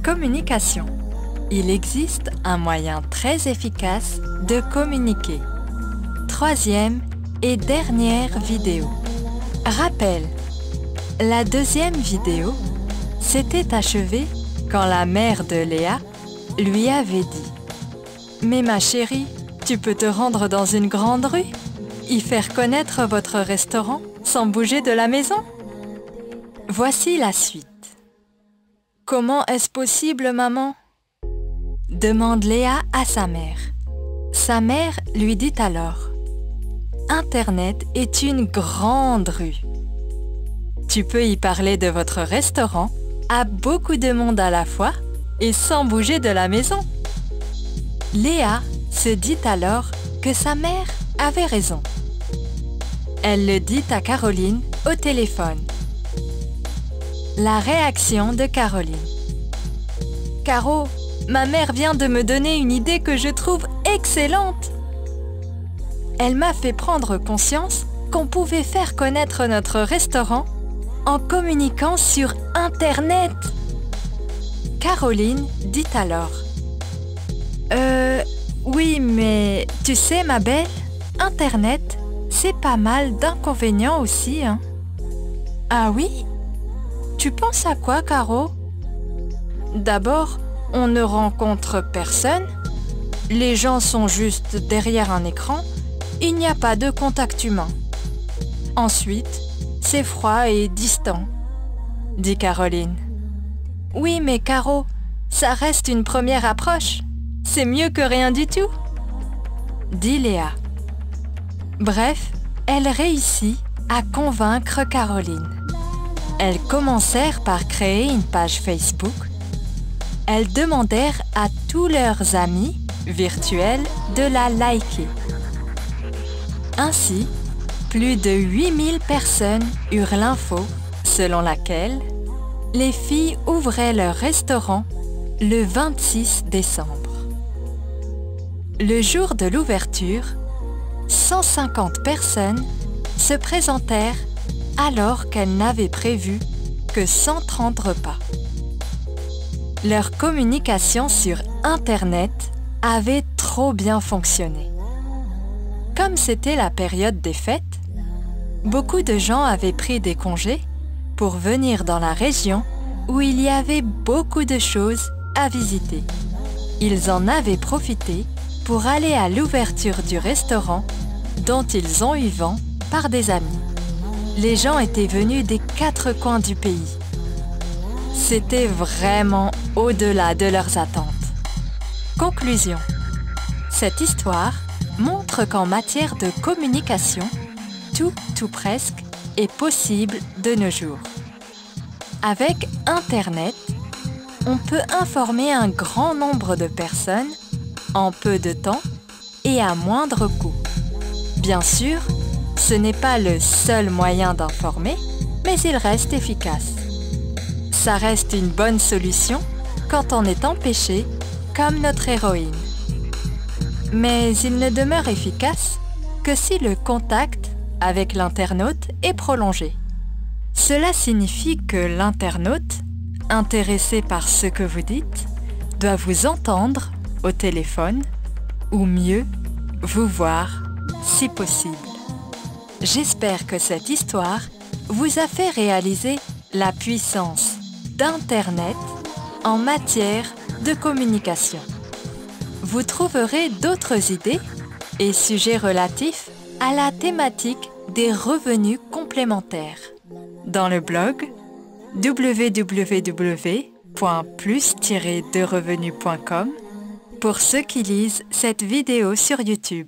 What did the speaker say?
Communication. Il existe un moyen très efficace de communiquer. Troisième et dernière vidéo. Rappel. La deuxième vidéo s'était achevée quand la mère de Léa lui avait dit « Mais ma chérie, tu peux te rendre dans une grande rue, y faire connaître votre restaurant sans bouger de la maison ?» Voici la suite. « Comment est-ce possible, maman ?» demande Léa à sa mère. Sa mère lui dit alors « Internet est une grande rue. Tu peux y parler de votre restaurant à beaucoup de monde à la fois et sans bouger de la maison. » Léa se dit alors que sa mère avait raison. Elle le dit à Caroline au téléphone. La réaction de Caroline. « Caro, ma mère vient de me donner une idée que je trouve excellente. Elle m'a fait prendre conscience qu'on pouvait faire connaître notre restaurant en communiquant sur Internet. » Caroline dit alors « Oui, mais tu sais, ma belle, Internet, c'est pas mal d'inconvénients aussi, hein. »« Ah oui? Tu penses à quoi, Caro? » D'abord, on ne rencontre personne. Les gens sont juste derrière un écran. Il n'y a pas de contact humain. Ensuite, c'est froid et distant, dit Caroline. Oui, mais Caro, ça reste une première approche. C'est mieux que rien du tout, dit Léa. Bref, elle réussit à convaincre Caroline. Elles commencèrent par créer une page Facebook. Elles demandèrent à tous leurs amis virtuels de la liker. Ainsi, plus de 8000 personnes eurent l'info selon laquelle les filles ouvraient leur restaurant le 26 décembre. Le jour de l'ouverture, 150 personnes se présentèrent alors qu'elles n'avaient prévu que 130 repas. Leur communication sur Internet avait trop bien fonctionné. Comme c'était la période des fêtes, beaucoup de gens avaient pris des congés pour venir dans la région où il y avait beaucoup de choses à visiter. Ils en avaient profité pour aller à l'ouverture du restaurant dont ils ont eu vent par des amis. Les gens étaient venus des 4 coins du pays. C'était vraiment au-delà de leurs attentes. Conclusion. Cette histoire montre qu'en matière de communication, tout ou presque est possible de nos jours. Avec Internet, on peut informer un grand nombre de personnes en peu de temps et à moindre coût. Bien sûr, ce n'est pas le seul moyen d'informer, mais il reste efficace. Ça reste une bonne solution quand on est empêché, comme notre héroïne. Mais il ne demeure efficace que si le contact avec l'internaute est prolongé. Cela signifie que l'internaute, intéressé par ce que vous dites, doit vous entendre au téléphone ou mieux, vous voir si possible. J'espère que cette histoire vous a fait réaliser la puissance d'Internet en matière de communication. Vous trouverez d'autres idées et sujets relatifs à la thématique des revenus complémentaires dans le blog www.plus-revenus.com pour ceux qui lisent cette vidéo sur YouTube.